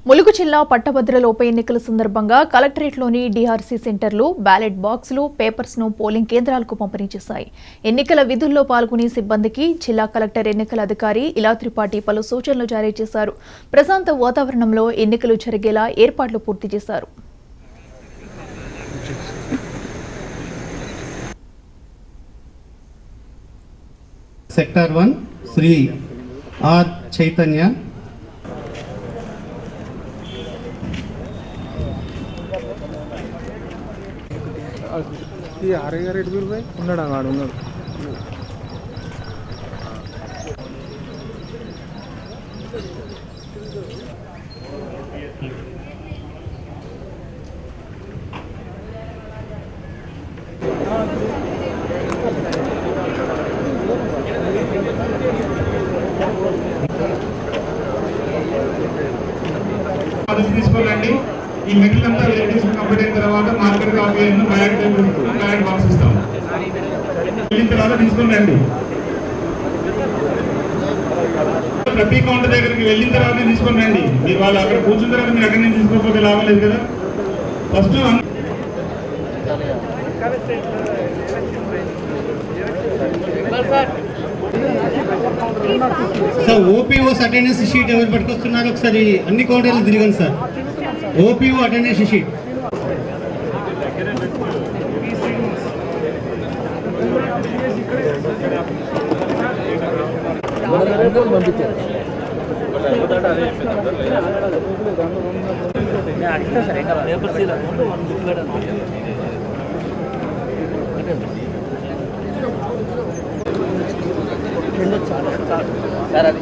ములుగు జిల్లా పట్టభద్రుల ఉప ఎన్నికల సందర్భంగా కలెక్టరేట్లోని డీఆర్సీ సెంటర్లు బ్యాలెట్ బాక్సులు పేపర్స్ను పోలింగ్ కేంద్రాలకు పంపిణీ చేశాయి. ఎన్నికల విధుల్లో పాల్గొనే సిబ్బందికి జిల్లా కలెక్టర్ ఎన్నికల అధికారి ఇలా త్రిపాఠి పలు సూచనలు జారీ చేశారు. ప్రశాంత వాతావరణంలో ఎన్నికలు జరిగేలా ఏర్పాట్లు పూర్తి చేశారు. సెక్టర్ 1 శ్రీ ఆర్ చైతన్య ఉన్నాడు. తీసుకోండి. ఈ మెటీరియల్ అంతా వెరిఫికేషన్ కంప్లీట్ అయిన తర్వాత మార్కెట్ కాపీలను బ్యాలెట్ బాక్స్ ఇస్తాం. వెళ్ళిన తర్వాత తీసుకుని రండి. ప్రతి కౌంటర్ దగ్గరికి వెళ్ళిన తర్వాత తీసుకొని రండి. మీరు వాళ్ళు అక్కడ కూర్చున్న తర్వాత మీరు అక్కడి నుంచి తీసుకోకపోతే లాభం లేదు కదా. First sir OPOs attendance sheet ఎవరు పట్టుకొస్తున్నారు ఒకసారి అన్ని కౌంటర్లు తిరగండి sir. Oppo attendance sheet sir అది